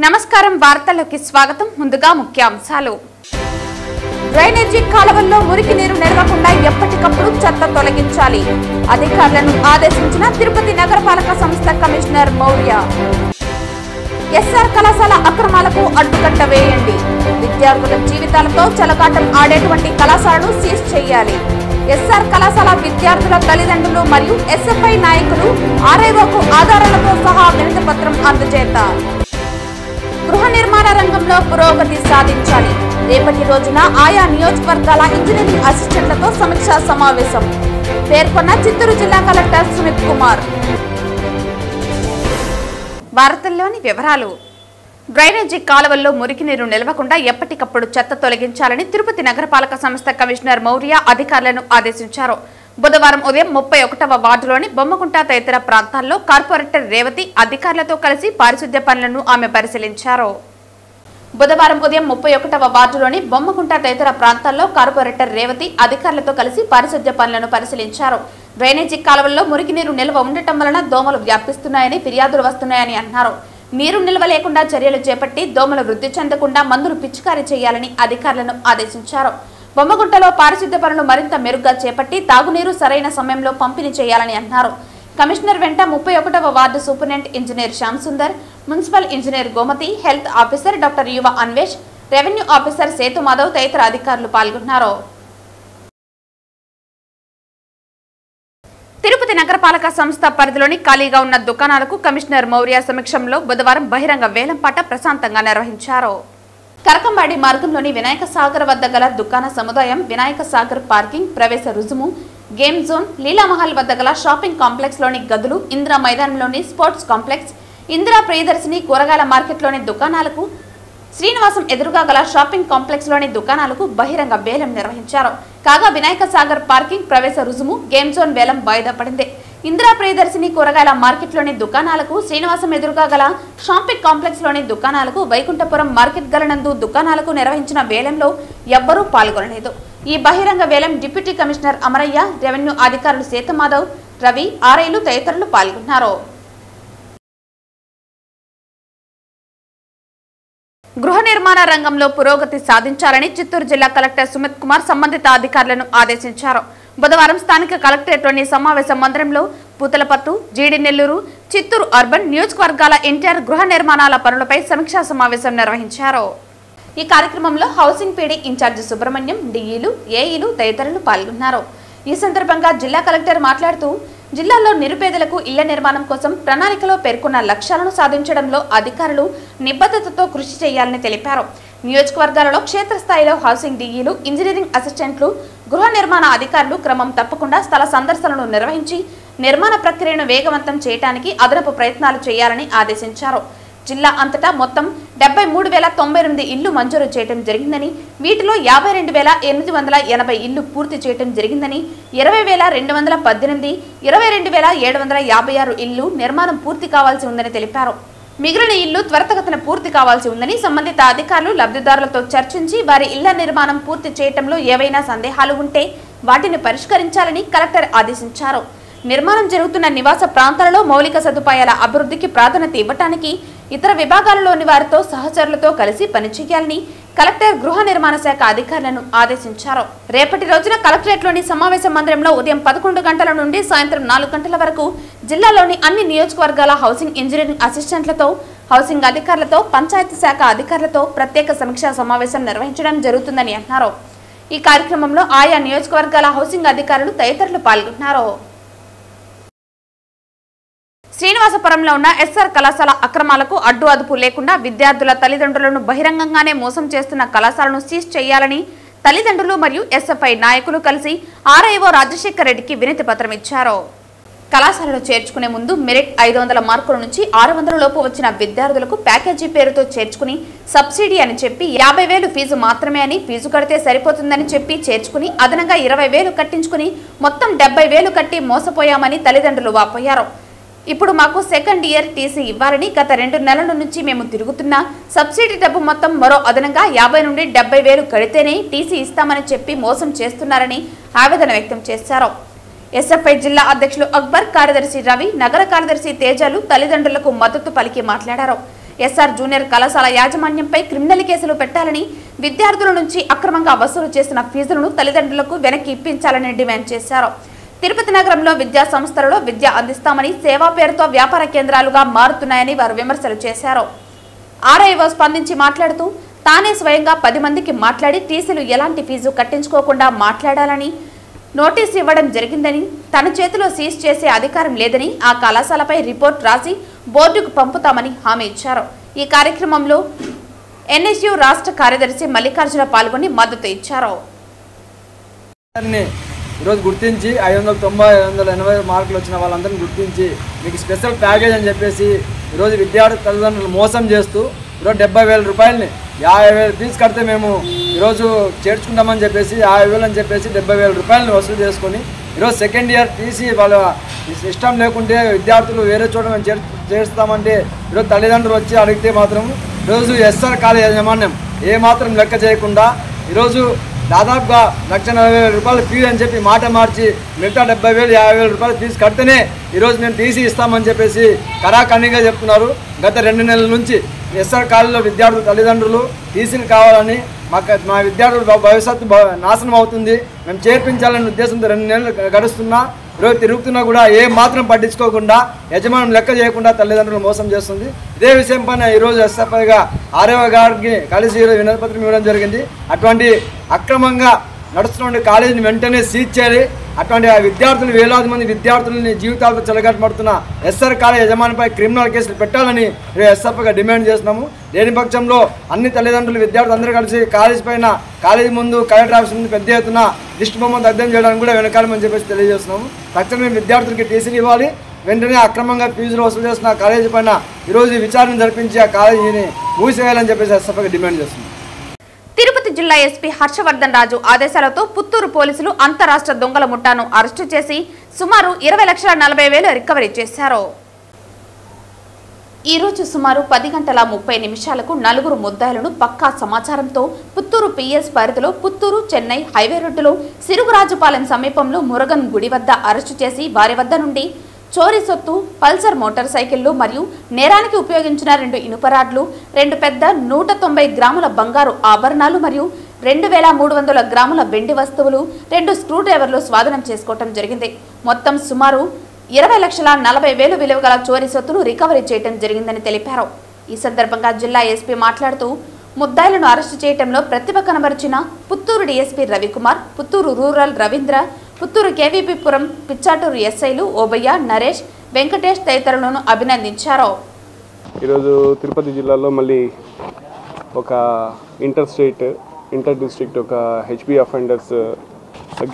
నమస్కారం వార్తల్లోకి స్వాగతం ముందుగా ముఖ్యాంశాలు డ్రైనేజీ కాలువల్లో మురికి నీరు నిలవకుండా ఎప్పటికప్పుడు చెత్త తొలగించాలి అధికారులను ఆదేశించిన తిరుపతి నగరపాలక సంస్థ కమిషనర్ మౌర్య ఎస్ఆర్ కళాశాల అక్రమాలకు అడ్డుకట్ట వేయండి విద్యార్థుల జీవితాలతో చెలగాటం ఆడేటువంటి కళాశాలను సీజ్ చేయాలి ఎస్ఆర్ కళాశాల విద్యార్థుల తల్లిదండ్రులు మరియు ఎస్ఎఫ్ఐ నాయకులు ఆర్ఐఓకు ఆధారాలతో సహా వినతి పత్రం అందజేత గృహ నిర్మాణ రంగంలో పురోగతి సాధించాలి రేపటి రోజున ఆయా నియోజకవర్గాల ఇంజనీరింగ్ అసిస్టెంట్లతో సమీక్షా సమావేశం పేర్కొన్న చిత్తూరు జిల్లా కలెక్టర్ సుమిత్ కుమార్. వార్తల్లోని వివరాలు. డ్రైనేజీ కాలువల్లో మురికి నీరు నిలవకుండా ఎప్పటికప్పుడు చెత్త తొలగించాలని తిరుపతి నగరపాలక సంస్థ కమిషనర్ మౌర్య అధికారులను ఆదేశించారు. బుధవారం ఉదయం 31వ వార్డులోని బొమ్మకుంట తదితర ప్రాంతాల్లో కార్పొరేటర్ రేవతి అధికారులతో కలిసి పారిశుద్ధ్య పనులను ఆమె పరిశీలించారు. బుధవారం ఉదయం 31వ వార్డులోని బొమ్మకుంట తదితర ప్రాంతాల్లో కార్పొరేటర్ రేవతి అధికారులతో కలిసి పారిశుద్ధ్య పనులను పరిశీలించారు. డ్రైనేజీ కాలువల్లో మురికి నీరు నిల్వ ఉండటం వలన దోమలు వ్యాపిస్తున్నాయని ఫిర్యాదులు వస్తున్నాయని అన్నారు. నీరు నిల్వ లేకుండా చర్యలు చేపట్టి దోమలు వృద్ధి చెందకుండా మందులు పిచికారీ చేయాలని అధికారులను ఆదేశించారు. బొమ్మగుంటలో పారిశుద్ధ్య పనులు మరింత మెరుగ్గా చేపట్టి తాగునీరు సరైన సమయంలో పంపిణీ చేయాలని అన్నారు. కమిషనర్ వెంట 31వ ward superintendent engineer Shyam Sundar, municipal engineer Gomathi, health officer doctor Yuva Anvesh, revenue officer Sethu Madhav తదితర అధికారులు పాల్గొన్నారు. తిరుపతి నగరపాలక సంస్థ పరిధిలోని ఖాళీగా ఉన్న దుకాణాలకు కమిషనర్ మౌర్య సమక్షంలో బుధవారం బహిరంగ వేలంపాట ప్రశాంతంగా నిర్వహించారు. కరకంబాడి మార్గంలోని వినాయక సాగర్ వద్ద గల దుకాణ సముదాయం, వినాయక సాగర్ పార్కింగ్, ప్రవేశ రుజుము, గేమ్ జోన్, లీలామహల్ వద్ద గల షాపింగ్ కాంప్లెక్స్ లోని గదులు, ఇందిరా మైదానంలోని స్పోర్ట్స్ కాంప్లెక్స్, ఇందిరా ప్రియదర్శిని కూరగాయల మార్కెట్లోని దుకాణాలకు, శ్రీనివాసం ఎదురుగా గల షాపింగ్ కాంప్లెక్స్ లోని దుకాణాలకు బహిరంగ వేలం నిర్వహించారు. కాగా వినాయక సాగర్ పార్కింగ్, ప్రవేశ రుజుము, గేమ్ జోన్ వేలం వాయిదా పడింది. ఇందిరా ప్రియదర్శిని కూరగాయల మార్కెట్లోని దుకాణాలకు, శ్రీనివాసం ఎదురుగా గల షాపింగ్ కాంప్లెక్స్ లోని దుకాణాలకు, వైకుంఠపురం మార్కెట్ గలనందు దుకాణాలకు నిర్వహించిన వేలంలో ఎవ్వరూ పాల్గొనలేదు. ఈ బహిరంగ వేలం డిప్యూటీ కమిషనర్ అమరయ్య, రెవెన్యూ అధికారులు సేతు మాధవ్, రవి, ఆర్ఐలు తదితరులు పాల్గొన్నారు. గృహ నిర్మాణ రంగంలో పురోగతి సాధించాలని చిత్తూరు జిల్లా కలెక్టర్ సుమిత్ కుమార్ సంబంధిత అధికారులను ఆదేశించారు. బుధవారం స్థానిక కలెక్టరేట్లోని సమావేశ మందిరంలో పూతలపట్టు, జీడి నెల్లూరు, చిత్తూరు అర్బన్ నియోజకవర్గాల ఎన్టీఆర్ గృహ నిర్మాణాల పనులపై సమీక్షా సమావేశం నిర్వహించారు. ఈ కార్యక్రమంలో హౌసింగ్ పీడీ ఇన్ఛార్జి సుబ్రహ్మణ్యం, డిఈలు, ఏఈలు తదితరులు పాల్గొన్నారు. ఈ సందర్భంగా జిల్లా కలెక్టర్ మాట్లాడుతూ జిల్లాలో నిరుపేదలకు ఇళ్ల నిర్మాణం కోసం ప్రణాళికలో పేర్కొన్న లక్ష్యాలను సాధించడంలో అధికారులు నిబద్ధతతో కృషి చేయాలని తెలిపారు. నియోజకవర్గాలలో క్షేత్రస్థాయిలో హౌసింగ్ డిఈలు, ఇంజనీరింగ్ అసిస్టెంట్లు, గృహ నిర్మాణ అధికారులు క్రమం తప్పకుండా స్థల సందర్శనలు నిర్వహించి నిర్మాణ ప్రక్రియను వేగవంతం చేయడానికి అదనపు ప్రయత్నాలు చేయాలని ఆదేశించారు. జిల్లా అంతటా మొత్తం 73,098 ఇళ్లు మంజూరు చేయడం జరిగిందని, వీటిలో 52,880 ఇళ్లు పూర్తి చేయడం జరిగిందని, 20,218, 22,756 ఇళ్లు నిర్మాణం పూర్తి కావాల్సి ఉందని తెలిపారు. మిగిలిన ఇళ్లు త్వరితగతిన పూర్తి కావాల్సి ఉందని సంబంధిత అధికారులు లబ్ధిదారులతో చర్చించి వారి ఇళ్ల నిర్మాణం పూర్తి చేయడంలో ఏవైనా సందేహాలు ఉంటే వాటిని పరిష్కరించాలని కలెక్టర్ ఆదేశించారు. నిర్మాణం జరుగుతున్న నివాస ప్రాంతాలలో మౌలిక సదుపాయాల అభివృద్ధికి ప్రాధాన్యత ఇవ్వడానికి ఇతర విభాగాలలోని వారితో సహచరులతో కలిసి పనిచేయాలని కలెక్టర్ గృహ నిర్మాణ శాఖ అధికారులను ఆదేశించారు. రేపటి రోజున కలెక్టరేట్లోని సమావేశ మందిరంలో ఉదయం 11 గంటల నుండి సాయంత్రం 4 గంటల వరకు జిల్లాలోని అన్ని నియోజకవర్గాల హౌసింగ్ ఇంజనీరింగ్ అసిస్టెంట్లతో, హౌసింగ్ అధికారులతో, పంచాయతీ శాఖ అధికారులతో ప్రత్యేక సమీక్షా సమావేశం నిర్వహించడం జరుగుతుందని అన్నారు. ఈ కార్యక్రమంలో ఆయా నియోజకవర్గాల హౌసింగ్ అధికారులు తదితరులు పాల్గొన్నారు. శ్రీనివాసపురంలో ఉన్న ఎస్ఆర్ కళాశాల అక్రమాలకు అడ్డు అదుపు లేకుండా విద్యార్థుల తల్లిదండ్రులను బహిరంగంగానే మోసం చేస్తున్న కళాశాలను సీజ్ చేయాలని తల్లిదండ్రులు మరియు ఎస్ఎఫ్ఐ నాయకులు కలిసి ఆర్ఐఓ రాజశేఖర్ రెడ్డికి వినతి పత్రం ఇచ్చారు. కళాశాలలో చేర్చుకునే ముందు మెరిట్ 500 మార్కుల నుంచి 600 లోపు వచ్చిన విద్యార్థులకు ప్యాకేజీ పేరుతో చేర్చుకుని సబ్సిడీ అని చెప్పి 50,000 ఫీజు మాత్రమే అని, ఫీజు కడితే సరిపోతుందని చెప్పి చేర్చుకుని అదనంగా 20,000 కట్టించుకుని మొత్తం 70,000 కట్టి మోసపోయామని తల్లిదండ్రులు వాపోయారు. ఇప్పుడు మాకు సెకండ్ ఇయర్ టీసీ ఇవ్వాలని గత 2 నెలల నుంచి మేము తిరుగుతున్నా సబ్సిడీ డబ్బు మొత్తం మరో అదనంగా 50 నుండి 70,000 కడితేనే టీసీ ఇస్తామని చెప్పి మోసం చేస్తున్నారని ఆవేదన వ్యక్తం చేశారు. ఎస్ఎఫ్ఐ జిల్లా అధ్యక్షులు అక్బర్, కార్యదర్శి రవి, నగర కార్యదర్శి తేజాలు తల్లిదండ్రులకు మద్దతు పలికి మాట్లాడారు. ఎస్ఆర్ జూనియర్ కళాశాల యాజమాన్యంపై క్రిమినల్ కేసులు పెట్టాలని, విద్యార్థుల నుంచి అక్రమంగా వసూలు చేసిన ఫీజులను తల్లిదండ్రులకు వెనక్కి ఇప్పించాలని డిమాండ్ చేశారు. తిరుపతి నగరంలో విద్యా సంస్థలలో విద్య అందిస్తామని సేవా పేరుతో వ్యాపార కేంద్రాలుగా మారుతున్నాయని వారు విమర్శలు చేశారు. ఆర్ఐఓ స్పందించి మాట్లాడుతూ తానే స్వయంగా 10 మందికి మాట్లాడి టీసీలు ఎలాంటి ఫీజు కట్టించుకోకుండా మాట్లాడాలని నోటీసు ఇవ్వడం జరిగిందని, తన చేతిలో సీజ్ చేసే అధికారం లేదని, ఆ కళాశాలపై రిపోర్ట్ రాసి బోర్డుకు పంపుతామని హామీ ఇచ్చారు. ఈ కార్యక్రమంలో ఎన్ఎస్యు రాష్ట్ర కార్యదర్శి మల్లికార్జున పాల్గొని మద్దతు ఇచ్చారు. ఈరోజు గుర్తించి 590, 580 మార్కులు వచ్చిన వాళ్ళందరినీ గుర్తించి మీకు స్పెషల్ ప్యాకేజ్ అని చెప్పేసి ఈరోజు విద్యార్థి తల్లిదండ్రులు మోసం చేస్తూ ఈరోజు 70,000 రూపాయలని 50,000 ఫీజు కడితే మేము ఈరోజు చేర్చుకుంటామని చెప్పేసి 50,000 అని చెప్పేసి 70,000 రూపాయలని వసూలు చేసుకొని ఈరోజు సెకండ్ ఇయర్ టీసీ వాళ్ళ ఇష్టం లేకుంటే విద్యార్థులు వేరే చోట మేము చేస్తామంటే ఈరోజు తల్లిదండ్రులు వచ్చి అడిగితే మాత్రం ఈరోజు ఎస్ఆర్ కాలేజ్ యాజమాన్యం ఏమాత్రం లెక్క చేయకుండా ఈరోజు దాదాపుగా 1,40,000 రూపాయల ఫీజు అని చెప్పి మాట మార్చి మిగతా 70,000, 50,000 రూపాయల ఫీజు కడితేనే ఈరోజు మేము టీసీ ఇస్తామని చెప్పేసి కరాఖండిగా చెప్తున్నారు. గత 2 నెలల నుంచి ఎస్ఆర్ కాలేజీలో విద్యార్థుల తల్లిదండ్రులు టీసీలు కావాలని, మా విద్యార్థుల భవిష్యత్తు నాశనం అవుతుంది, మేము చేర్పించాలనే ఉద్దేశంతో 2 నెలలు గడుస్తున్నా ఈరోజు తిరుగుతున్నా కూడా ఏ మాత్రం పట్టించుకోకుండా యజమానం లెక్క చేయకుండా తల్లిదండ్రులు మోసం చేస్తుంది. ఇదే విషయం పైన ఈరోజు ఎస్ఎఫ్ఐగా ఆర్ఐఓ గారికి కలిసి వినతి పత్రం ఇవ్వడం జరిగింది. అటువంటి అక్రమంగా నడుస్తున్న కాలేజీని వెంటనే సీజ్ చేయాలి. అటువంటి ఆ విద్యార్థులు, వేలాది మంది విద్యార్థులని జీవితాలతో చెలగట్టుపడుతున్న ఎస్ఆర్ కాలేజ్ యజమానిపై క్రిమినల్ కేసులు పెట్టాలని ఎస్ఎఫ్ఐగా డిమాండ్ చేస్తున్నాము. లేని పక్షంలో అన్ని తల్లిదండ్రులు, విద్యార్థులు అందరూ కలిసి కాలేజీ పైన, కాలేజీ ముందు, కలెక్టర్ ఆఫీస్ ముందు పెద్ద ఎత్తున దిష్టి బొమ్మ దగ్ధం చేయడానికి కూడా వెనకాలమని చెప్పేసి తెలియజేస్తున్నాము. తక్షణమే విద్యార్థులకి టీసీలు ఇవ్వాలి. వెంటనే అక్రమంగా ఫీజులు వసూలు చేస్తున్న కాలేజీ పైన ఈరోజు విచారణ జరిపించి ఆ కాలేజీని మూసివేయాలని చెప్పేసి ఎస్ఎఫ్ఐగా డిమాండ్ చేస్తున్నాం. తిరుపతి జిల్లా ఎస్పీ హర్షవర్ధన్ రాజు ఆదేశాలతో పుత్తూరు పోలీసులు అంతరాష్ట్ర దొంగల ముఠాను అరెస్టు చేసి సుమారు 20,40,000 రికవరీ చేశారు. ఈ రోజు సుమారు 10:30 4 ముద్దాయిలను పక్కా సమాచారంతో పుత్తూరు పిఎస్ పరిధిలో పుత్తూరు చెన్నై హైవే రోడ్డులో సిరుగురాజుపాలెం సమీపంలో మురగన్ గుడి వద్ద అరెస్టు చేసి వారి వద్ద నుండి చోరీ సొత్తు, పల్సర్ మోటార్ సైకిళ్లు మరియు నేరానికి ఉపయోగించిన 2 ఇనుప రాడ్లు, 2 పెద్ద 190 గ్రాముల బంగారు ఆభరణాలు మరియు 2,300 గ్రాముల వెండి వస్తువులు, 2 స్క్రూ డ్రైవర్లు స్వాధీనం చేసుకోవడం జరిగింది. మొత్తం సుమారు 20,40,000 విలువ గల చోరీ సొత్తును రికవరీ చేయడం జరిగిందని తెలిపారు. ఈ సందర్భంగా జిల్లా ఎస్పీ మాట్లాడుతూ ముద్దాయిలను అరెస్టు చేయడంలో ప్రతిభ కనబరిచిన పుత్తూరు డీఎస్పీ రవికుమార్, పుత్తూరు రూరల్ రవీంద్ర, పుత్తూరు కేవీపీపురం పిచ్చాటూరు ఎస్ఐలు ఓబయ్య, నరేష్, వెంకటేష్ తదితరులను అభినందించారు. ఈరోజు తిరుపతి జిల్లాలో మళ్ళీ ఒక ఇంటర్ డిస్ట్రిక్ట్ ఒక హెచ్బి అఫెండర్స్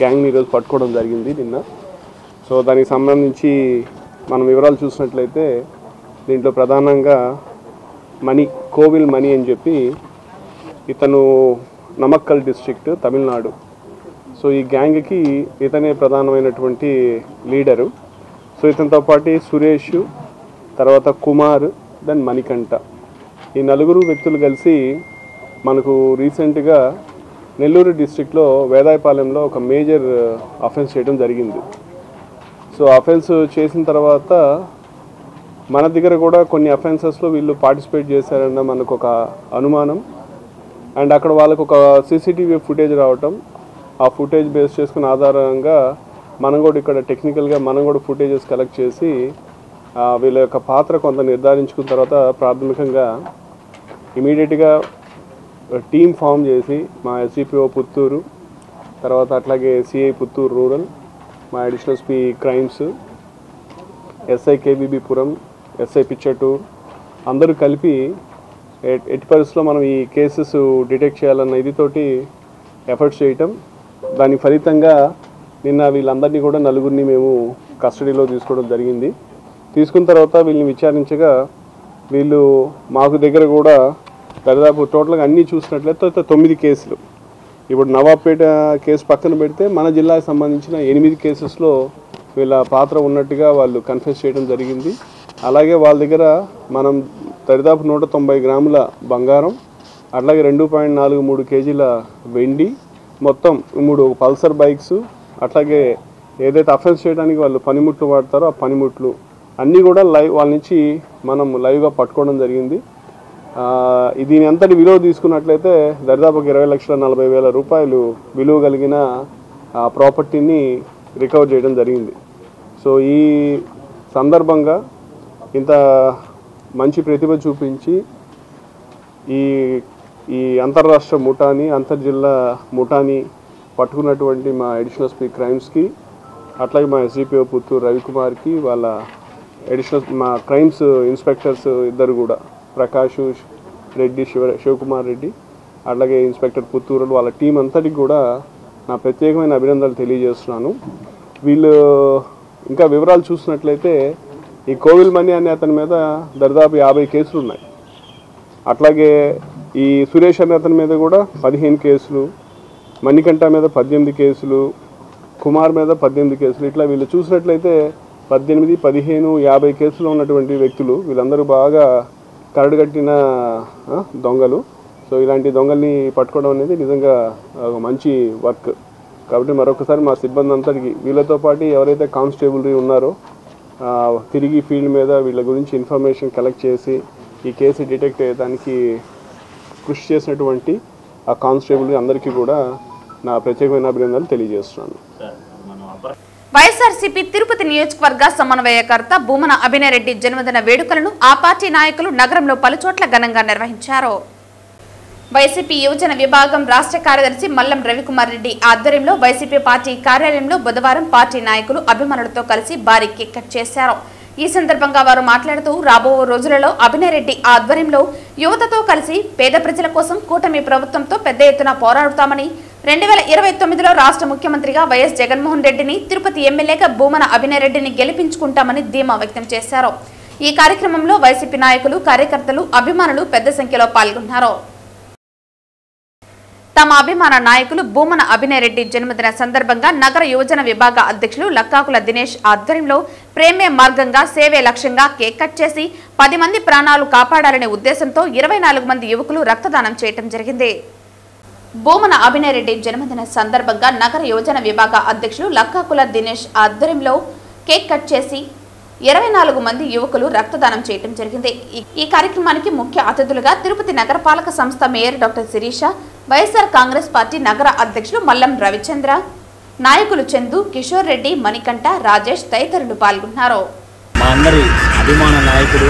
గ్యాంగ్ని ఈరోజు పట్టుకోవడం జరిగింది నిన్న. సో దానికి సంబంధించి మనం వివరాలు చూసినట్లయితే దీంట్లో ప్రధానంగా కోవిల్ మనీ అని చెప్పి ఇతను నమక్కల్ డిస్ట్రిక్ట్, తమిళనాడు. సో ఈ గ్యాంగ్కి ఇతనే ప్రధానమైనటువంటి లీడరు. సో ఇతనితో పాటు సురేష్, తర్వాత కుమార్, దెన్ మణికంఠ, ఈ 4 వ్యక్తులు కలిసి మనకు రీసెంట్గా నెల్లూరు డిస్ట్రిక్ట్లో వేదాయపాలెంలో ఒక మేజర్ అఫెన్స్ చేయడం జరిగింది. సో అఫెన్స్ చేసిన తర్వాత మన దగ్గర కూడా కొన్ని అఫెన్సెస్లో వీళ్ళు పార్టిసిపేట్ చేశారన్న మనకు ఒక అనుమానం. అండ్ అక్కడ వాళ్ళకు ఒక సీసీటీవీ ఫుటేజ్ రావటం, ఆ ఫుటేజ్ బేస్ చేసుకున్న ఆధారంగా మనం కూడా ఇక్కడ టెక్నికల్గా మనం కూడా ఫుటేజెస్ కలెక్ట్ చేసి వీళ్ళ యొక్క పాత్ర కొంత నిర్ధారించుకున్న తర్వాత ప్రాథమికంగా ఇమీడియట్గా టీమ్ ఫామ్ చేసి మా ఎస్డిపిఓ పుత్తూరు, తర్వాత అట్లాగే సిఐ పుత్తూరు రూరల్, మా additional SP crimes, SI KBB Puram, SI Pichatur అందరూ కలిపి ఎట్టి పరిస్థితుల్లో మనం ఈ కేసెస్ డిటెక్ట్ చేయాలన్న ఇదితోటి ఎఫర్ట్స్ చేయటం. దాని ఫలితంగా నిన్న వీళ్ళందరినీ కూడా 4 మేము కస్టడీలో తీసుకోవడం జరిగింది. తీసుకున్న తర్వాత వీళ్ళని విచారించగా వీళ్ళు మాకు దగ్గర కూడా దాదాపు టోటల్గా అన్నీ చూసినట్లయితే 9 కేసులు. ఇప్పుడు నవాబ్పేట కేసు పక్కన పెడితే మన జిల్లాకు సంబంధించిన 8 కేసెస్లో వీళ్ళ పాత్ర ఉన్నట్టుగా వాళ్ళు కన్ఫెస్ చేయడం జరిగింది. అలాగే వాళ్ళ దగ్గర మనం దాదాపు 190 గ్రాముల బంగారం, అట్లాగే 2.43 కేజీల వెండి, మొత్తం 3 పల్సర్ బైక్స్, అట్లాగే ఏదైతే అఫెన్స్ చేయడానికి వాళ్ళు పనిముట్లు వాడతారో ఆ పనిముట్లు అన్నీ కూడా వాళ్ళ నుంచి మనం లైవ్గా పట్టుకోవడం జరిగింది. దీని అంతటి విలువ తీసుకున్నట్లయితే దరిదాపుకి 20,40,000 రూపాయలు విలువ కలిగిన ప్రాపర్టీని రికవర్ చేయడం జరిగింది. సో ఈ సందర్భంగా ఇంత మంచి ప్రతిభ చూపించి ఈ అంతర్రాష్ట్ర ముఠాని అంతర్జిల్లా ముఠాని పట్టుకున్నటువంటి మా అడిషనల్ స్పీ క్రైమ్స్కి, అట్లాగే మా ఎస్డిపిఓ పుత్తూరు రవికుమార్కి, వాళ్ళ అడిషనల్ మా క్రైమ్స్ ఇన్స్పెక్టర్స్ ఇద్దరు కూడా ప్రకాష్ రెడ్డి, శివకుమార్ రెడ్డి, అట్లాగే ఇన్స్పెక్టర్ పుత్తూరు, వాళ్ళ టీం అంతటికి కూడా నా ప్రత్యేకమైన అభినందనలు తెలియజేస్తున్నాను. వీళ్ళు ఇంకా వివరాలు చూసినట్లయితే ఈ కోవిల్ మనీ అనే అతని మీద దరిదాపు 50 కేసులు ఉన్నాయి. అట్లాగే ఈ సురేష్ అనే అతని మీద కూడా 15 కేసులు, మణికంఠ మీద 18 కేసులు, కుమార్ మీద 18 కేసులు. ఇట్లా వీళ్ళు చూసినట్లయితే 18, 15, 50 కేసులు ఉన్నటువంటి వ్యక్తులు. వీళ్ళందరూ బాగా కరడుగట్టిన దొంగలు. సో ఇలాంటి దొంగల్ని పట్టుకోవడం అనేది నిజంగా మంచి వర్క్. కాబట్టి మరొకసారి మా సిబ్బంది అంతటికి, వీళ్ళతో పాటు ఎవరైతే కానిస్టేబుల్ ఉన్నారో తిరిగి ఫీల్డ్ మీద వీళ్ళ గురించి ఇన్ఫర్మేషన్ కలెక్ట్ చేసి ఈ కేసు డిటెక్ట్ అయ్యేదానికి కృషి చేసినటువంటి ఆ కానిస్టేబుల్ అందరికీ కూడా నా ప్రత్యేకమైన అభినందనలు తెలియజేస్తున్నాను. వైఎస్ఆర్సీపీ తిరుపతి నియోజకవర్గ సమన్వయకర్త భూమన అభినయ్ రెడ్డి జన్మదిన వేడుకలను ఆ పార్టీ నాయకులు నగరంలో పలుచోట్ల ఘనంగా నిర్వహించారు. వైసీపీ యువజన విభాగం రాష్ట్ర కార్యదర్శి మల్లం రవికుమార్ రెడ్డి ఆధ్వర్యంలో వైసీపీ పార్టీ కార్యాలయంలో బుధవారం పార్టీ నాయకులు అభిమానులతో కలిసి భారీ కేక్ కట్ చేశారు. ఈ సందర్భంగా వారు మాట్లాడుతూ రాబో రోజులలో అభినయ్ రెడ్డి ఆధ్వర్యంలో యువతతో కలిసి పేద ప్రజల కోసం కూటమి ప్రభుత్వంతో పెద్ద ఎత్తున పోరాడుతామని, 2029లో రాష్ట్ర ముఖ్యమంత్రిగా వైఎస్ జగన్మోహన్ రెడ్డిని, తిరుపతి ఎమ్మెల్యేగా భూమన అభినయ్ రెడ్డిని గెలిపించుకుంటామని ధీమా వ్యక్తం చేశారు. ఈ కార్యక్రమంలో వైసీపీ నాయకులు, కార్యకర్తలు, అభిమానులు పెద్ద సంఖ్యలో పాల్గొన్నారు. తమ అభిమాన నాయకులు భూమన అభినయ్ రెడ్డి జన్మదిన సందర్భంగా నగర యువజన విభాగ అధ్యక్షులు లక్కాకుల దినేష్ ఆధ్వర్యంలో ప్రేమే మార్గంగా సేవే లక్ష్యంగా కేక్ కట్ చేసి 10 మంది ప్రాణాలు కాపాడాలనే ఉద్దేశంతో 24 మంది యువకులు రక్తదానం చేయడం జరిగింది. భూమన అభినయ్ రెడ్డి జన్మదిన సందర్భంగా నగర యువజన విభాగ అధ్యక్షులు లక్కాకుల దినేష్ ఆధ్వర్యంలో కేక్ కట్ చేసి 24 మంది యువకులు రక్తదానం చేయడం జరిగింది. ఈ కార్యక్రమానికి ముఖ్య అతిథులుగా తిరుపతి నగరపాలక సంస్థ mayor doctor Sirisha, YSR Congress party నగర అధ్యక్షులు మల్లం రవిచంద్ర, నాయకులు చందు, కిషోర్ రెడ్డి, మణికంఠ, రాజేష్ తదితరులు పాల్గొన్నారు. మా అందరి అభిమాన నాయకుడు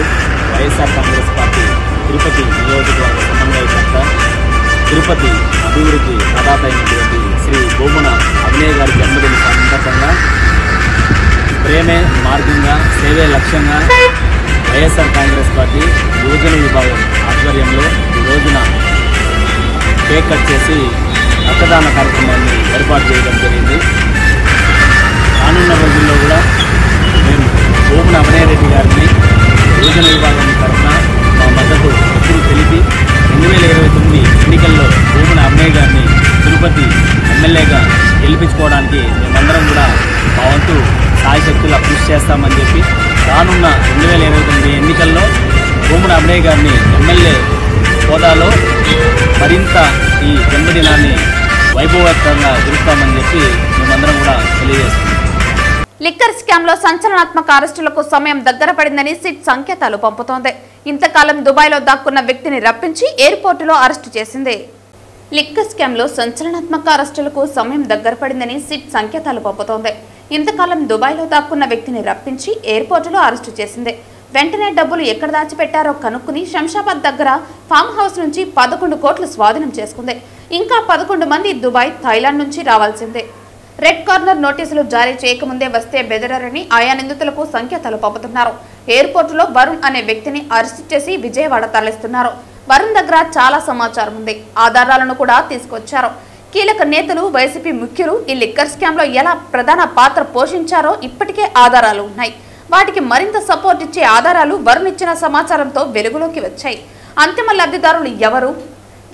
వైఎస్ఆర్ కాంగ్రెస్ పార్టీ తిరుపతి నియోజకవర్గ సమన్వయకర్త, తిరుపతి అభివృద్ధి ప్రదాత అయినటువంటి శ్రీ భూమన అభినయ్ గారి జన్మదిన సందర్భంగా ప్రేమే మార్గంగా సేవే లక్ష్యంగా వైఎస్ఆర్ కాంగ్రెస్ పార్టీ యువజన విభాగం ఆధ్వర్యంలో ఈ రోజున కేక్ కట్ చేసి రక్తదాన కార్యక్రమాన్ని ఏర్పాటు చేయడం జరిగింది. రానున్న రోజుల్లో కూడా మేము భూమన అభినయ్ రెడ్డి గారిని యువజన విభాగం తరఫున మా మద్దతు ఎప్పుడు తెలిపి 2029 ఎన్నికల్లో భూమన అభినయ్ గారిని తిరుపతి ఎమ్మెల్యేగా గెలిపించుకోవడానికి మేమందరం కూడా మా వంతు సాయశక్తులా కృషి చేస్తామని చెప్పి రానున్న 2029 ఎన్నికల్లో భూమన అభినయ్ గారిని ఎమ్మెల్యే హోదాలో మరింత ఈ జన్మదినాన్ని వైభవోపేతంగా జరుపుతామని చెప్పి మేమందరం కూడా తెలియజేస్తున్నాం. లిక్కర్ స్కామ్ లో సంచలనాత్మక అరెస్టులకు సమయం దగ్గర పడిందని సిట్ సంకేతాలు పంపుతోంది. ఇంతకాలం దుబాయ్లో దాక్కున్న వ్యక్తిని రప్పించి ఎయిర్పోర్టులో అరెస్టు చేసింది. లిక్కర్ స్కామ్ లో సంచలనాత్మక అరెస్టులకు సమయం దగ్గర పడిందని సిట్ సంకేతాలు పంపుతోంది. ఇంతకాలం దుబాయ్లో దాక్కున్న వ్యక్తిని రప్పించి ఎయిర్పోర్టులో అరెస్టు చేసింది. వెంటనే డబ్బులు ఎక్కడ దాచిపెట్టారో కనుక్కుని శంషాబాద్ దగ్గర ఫామ్ హౌస్ నుంచి 11 కోట్లు స్వాధీనం చేసుకుంది. ఇంకా 11 మంది దుబాయ్, థాయిలాండ్ నుంచి రావాల్సిందే. రెడ్ కార్నర్ నోటీసులు జారీ చేయకముందే వస్తే బెదరని ఆయా నిందితులకు సంకేతాలు పంపుతున్నారు. ఎయిర్పోర్టులో వరుణ్ అనే వ్యక్తిని అరెస్టు చేసి విజయవాడ తరలిస్తున్నారు. వరుణ్ దగ్గర చాలా సమాచారం ఉంది, ఆధారాలను కూడా తీసుకొచ్చారు. కీలక నేతలు, వైసీపీ ముఖ్యులు ఈ లిక్కర్ స్కామ్ లో ఎలా ప్రధాన పాత్ర పోషించారో ఇప్పటికే ఆధారాలు ఉన్నాయి. వాటికి మరింత సపోర్ట్ ఇచ్చే ఆధారాలు వరుణ్ ఇచ్చిన సమాచారంతో వెలుగులోకి వచ్చాయి. అంతిమ లబ్ధిదారులు ఎవరు,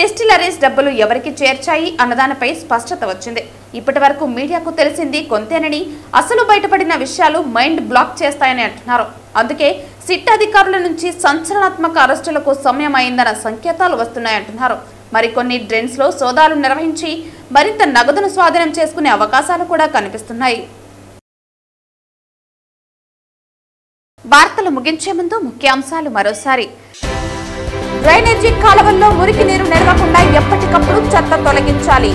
డిస్టిలరీస్ డబ్బులు ఎవరికి చేర్చాయి అన్నదానిపై స్పష్టత వచ్చింది. ఇప్పటి వరకు మీడియాకు తెలిసింది కొంతేనని, అసలు బయటపడిన విషయాలు మైండ్ బ్లాక్ చేస్తాయని అంటున్నారు. అందుకే సిట్ అధికారుల నుంచి సంచలనాత్మక అరెస్టులకు సమయం అయిందన్న సంకేతాలు వస్తున్నాయంటున్నారు. మరికొన్ని డ్రెన్స్ లో సోదాలు నిర్వహించి మరింత నగదును స్వాధీనం చేసుకునే అవకాశాలు కూడా కనిపిస్తున్నాయి. వార్తలు ముగించే ముందు ముఖ్యాంశాలు మరోసారి. డ్రైనేజీ కాలువల్లో మురికి నీరు నిలవకుండా ఎప్పటికప్పుడు చెత్త తొలగించాలి.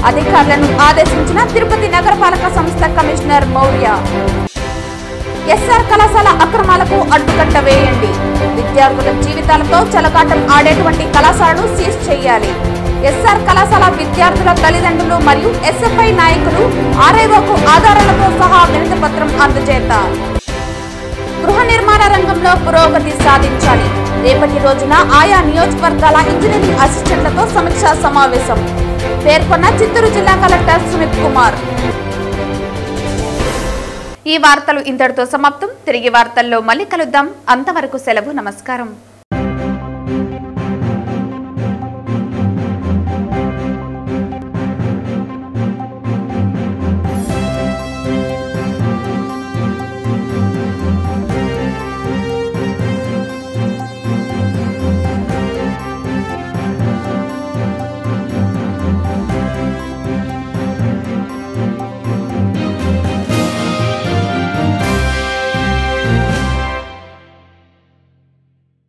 అధికారులను ఆదేశించిన తిరుపతి నగరపాలక సంస్థ కమిషనర్ మౌర్య. ఎస్ఆర్ కళాశాల అక్రమాలకు అడ్డుకట్ట వేయండి. విద్యార్థుల జీవితాలతో చెలగాటం ఆడేటువంటి కళాశాలను సీజ్ చేయాలి. ఎస్ఆర్ కళాశాల విద్యార్థుల తల్లిదండ్రులు మరియు ఎస్ఎఫ్ఐ నాయకులు ఆర్ఐఓకు ఆధారాలతో సహా వినతి పత్రం అందజేత. గృహ నిర్మాణ రంగంలో పురోగతి సాధించాలి. రేపటి రోజున ఆయా నియోజకవర్గాల ఇంజనీరింగ్ అసిస్టెంట్లతో సమీక్షా సమావేశం పేర్కొన్న చిత్తూరు జిల్లా కలెక్టర్ సుమిత్ కుమార్. ఈ వార్తలు ఇంతటితో సమాప్తం. తిరిగి వార్తల్లో మళ్ళీ కలుద్దాం. అంతవరకు సెలవు. నమస్కారం.